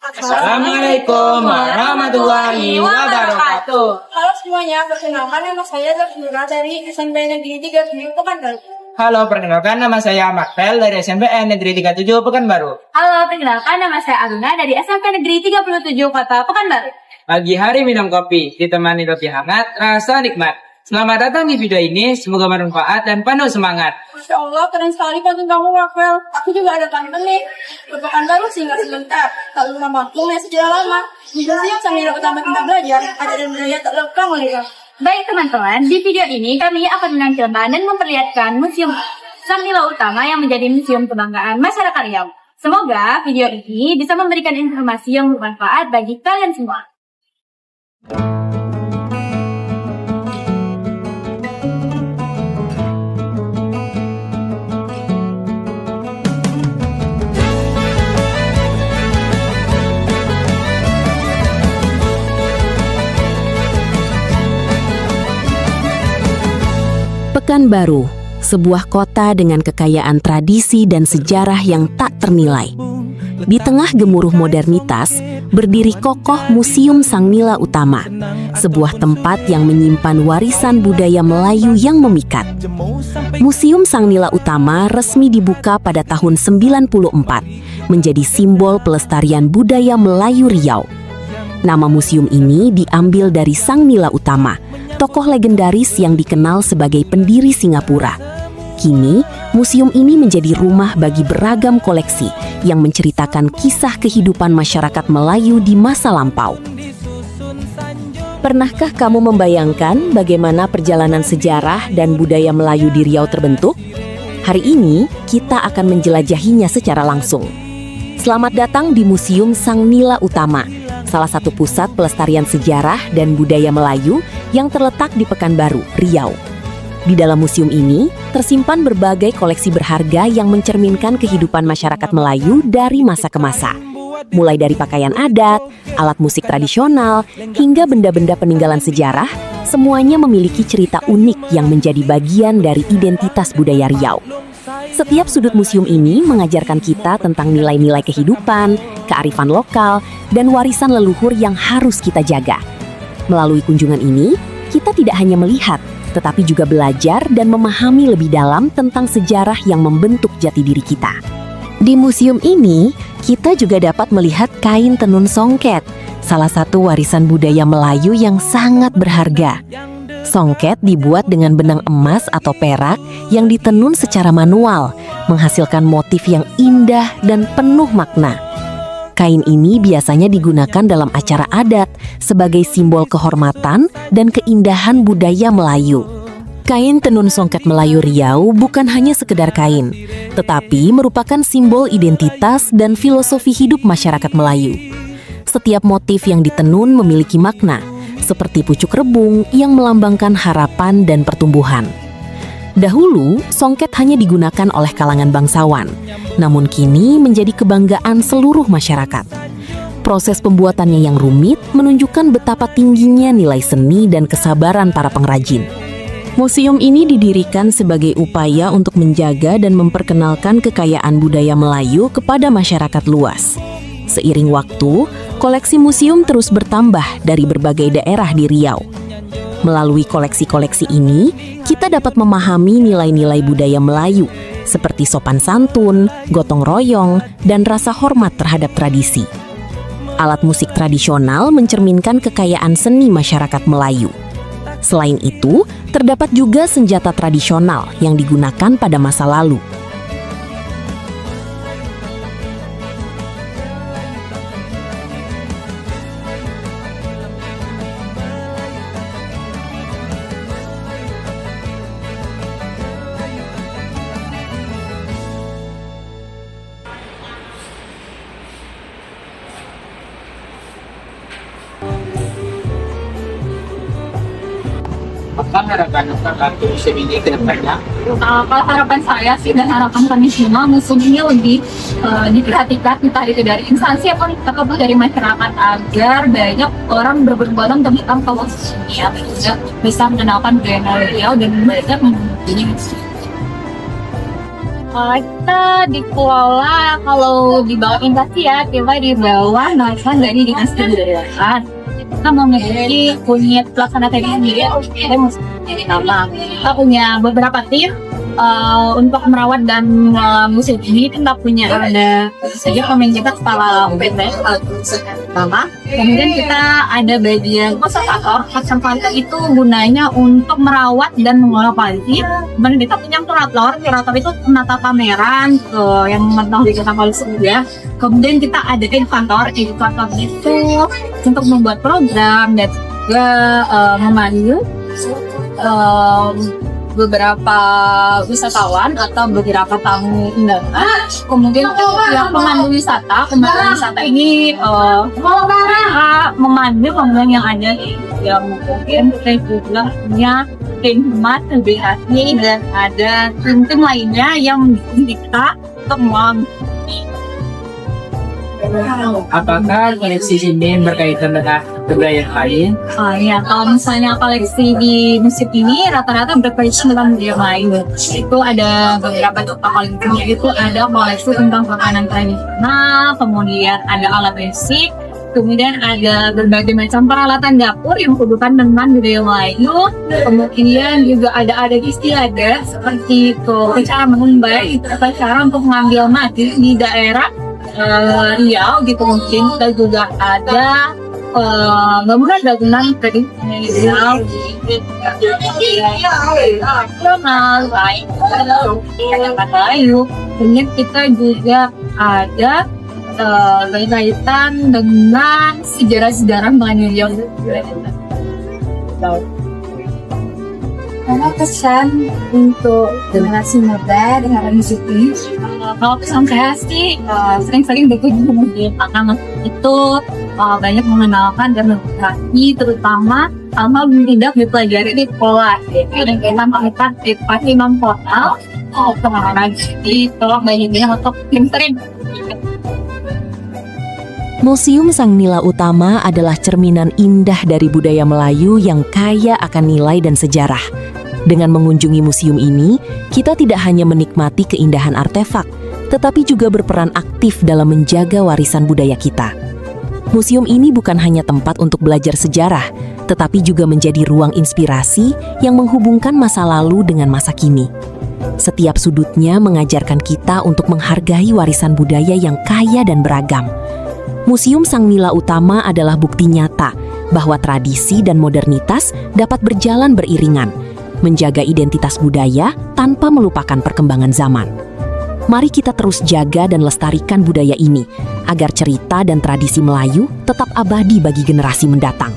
Assalamualaikum warahmatullahi wabarakatuh. Halo semuanya, perkenalkan nama saya Zafira dari SMP Negeri 37 Pekanbaru. Halo, perkenalkan nama saya Makfel dari SMP Negeri 37 Pekanbaru. Halo, perkenalkan nama saya Aguna dari SMP Negeri 37 Kota Pekanbaru. Pagi hari minum kopi, ditemani roti hangat, rasa nikmat. Selamat datang di video ini, semoga bermanfaat dan penuh semangat. Masya Allah, keren sekali pantun kamu, Rafael. Aku juga ada pantun nih. Pekanbaru singgah sebentar, tak lupa maklum yang sudah lama. Di museum sambil utama kita belajar, ada dan budaya tak lekang oleh. Baik teman-teman, di video ini kami akan menampilkan dan memperlihatkan Museum Sang Nila Utama yang menjadi museum kebanggaan masyarakat Riau. Semoga video ini bisa memberikan informasi yang bermanfaat bagi kalian semua. Pekanbaru, sebuah kota dengan kekayaan tradisi dan sejarah yang tak ternilai. Di tengah gemuruh modernitas, berdiri kokoh Museum Sang Nila Utama, sebuah tempat yang menyimpan warisan budaya Melayu yang memikat. Museum Sang Nila Utama resmi dibuka pada tahun 94, menjadi simbol pelestarian budaya Melayu Riau. Nama museum ini diambil dari Sang Nila Utama, tokoh legendaris yang dikenal sebagai pendiri Singapura. Kini, museum ini menjadi rumah bagi beragam koleksi yang menceritakan kisah kehidupan masyarakat Melayu di masa lampau. Pernahkah kamu membayangkan bagaimana perjalanan sejarah dan budaya Melayu di Riau terbentuk? Hari ini, kita akan menjelajahinya secara langsung. Selamat datang di Museum Sang Nila Utama, salah satu pusat pelestarian sejarah dan budaya Melayu yang terletak di Pekanbaru, Riau. Di dalam museum ini, tersimpan berbagai koleksi berharga yang mencerminkan kehidupan masyarakat Melayu dari masa ke masa. Mulai dari pakaian adat, alat musik tradisional, hingga benda-benda peninggalan sejarah, semuanya memiliki cerita unik yang menjadi bagian dari identitas budaya Riau. Setiap sudut museum ini mengajarkan kita tentang nilai-nilai kehidupan, kearifan lokal, dan warisan leluhur yang harus kita jaga. Melalui kunjungan ini, kita tidak hanya melihat, tetapi juga belajar dan memahami lebih dalam tentang sejarah yang membentuk jati diri kita. Di museum ini, kita juga dapat melihat kain tenun songket, salah satu warisan budaya Melayu yang sangat berharga. Songket dibuat dengan benang emas atau perak yang ditenun secara manual, menghasilkan motif yang indah dan penuh makna. Kain ini biasanya digunakan dalam acara adat sebagai simbol kehormatan dan keindahan budaya Melayu. Kain tenun songket Melayu Riau bukan hanya sekedar kain, tetapi merupakan simbol identitas dan filosofi hidup masyarakat Melayu. Setiap motif yang ditenun memiliki makna, seperti pucuk rebung yang melambangkan harapan dan pertumbuhan. Dahulu, songket hanya digunakan oleh kalangan bangsawan, namun kini menjadi kebanggaan seluruh masyarakat. Proses pembuatannya yang rumit menunjukkan betapa tingginya nilai seni dan kesabaran para pengrajin. Museum ini didirikan sebagai upaya untuk menjaga dan memperkenalkan kekayaan budaya Melayu kepada masyarakat luas. Seiring waktu, koleksi museum terus bertambah dari berbagai daerah di Riau. Melalui koleksi-koleksi ini, kita dapat memahami nilai-nilai budaya Melayu, seperti sopan santun, gotong royong, dan rasa hormat terhadap tradisi. Alat musik tradisional mencerminkan kekayaan seni masyarakat Melayu. Selain itu, terdapat juga senjata tradisional yang digunakan pada masa lalu. Apa harapan Kakak untuk museum ini ke depannya? Kalau harapan saya sih dan harapan kami semua, museum ini lebih diperhatikan, entah itu dari instansi ataupun dari masyarakat, agar banyak orang berbondong tentang museum ini, ya, bisa mengenalkan budaya Riau dan banyak mengunjungi museum. Kita dikelola kalau di bawah invasi ya, kita di bawah naungan dari dinas kebudayaan. Kita memiliki unit pelaksana teknis sendiri, kita mesti nama. Kita punya beberapa tim untuk merawat dan museum ini. Kita punya ada saja pemain kita kepala PT pertama. Kemudian kita ada bagian konservator. Konservator itu gunanya untuk merawat dan mengelola panti. Kemudian kita punya kurator. Kurator itu menata pameran yang mengenal di kota Palu ya. Kemudian kita ada edukator. Edukator itu untuk membuat program dan juga memandu beberapa wisatawan atau beberapa tamu undangan. Kemudian yang pemandu wisata ini memandu pengunjung yang ada yang mungkin kita juga punya tim hemat, BHT, dan ada tim lainnya yang kita untuk Apakah koleksi ini berkaitan dengan kebudayaan lain? Ya, kalau misalnya koleksi di museum ini rata-rata berkaitan dengan budaya lain. Itu ada beberapa bentuk koleksinya. Itu ada koleksi tentang makanan tradisional, kemudian ada alat basic, kemudian ada berbagai macam peralatan dapur yang berhubungan dengan budaya Melayu. Kemudian juga ada adat istiadat seperti itu, cara mengumbai, cara untuk mengambil mati di daerah Riau gitu. Mungkin kita juga ada bangunan tradisional Melayu. Kemudian kita juga ada berkaitan dengan sejarah-sejarah Melayu. Karena kesan untuk generasi muda dengan musik ini, kalau pesan saya sih sering-sering berkunjung di Pangangan itu banyak mengenalkan dan mengetahui terutama hal-hal yang tidak dipelajari di sekolah. Jadi kita melakukan edukasi non-formal pengenalan di sekolah bayinya untuk sering. Museum Sang Nila Utama adalah cerminan indah dari budaya Melayu yang kaya akan nilai dan sejarah. Dengan mengunjungi museum ini, kita tidak hanya menikmati keindahan artefak, tetapi juga berperan aktif dalam menjaga warisan budaya kita. Museum ini bukan hanya tempat untuk belajar sejarah, tetapi juga menjadi ruang inspirasi yang menghubungkan masa lalu dengan masa kini. Setiap sudutnya mengajarkan kita untuk menghargai warisan budaya yang kaya dan beragam. Museum Sang Nila Utama adalah bukti nyata bahwa tradisi dan modernitas dapat berjalan beriringan, menjaga identitas budaya tanpa melupakan perkembangan zaman. Mari kita terus jaga dan lestarikan budaya ini, agar cerita dan tradisi Melayu tetap abadi bagi generasi mendatang.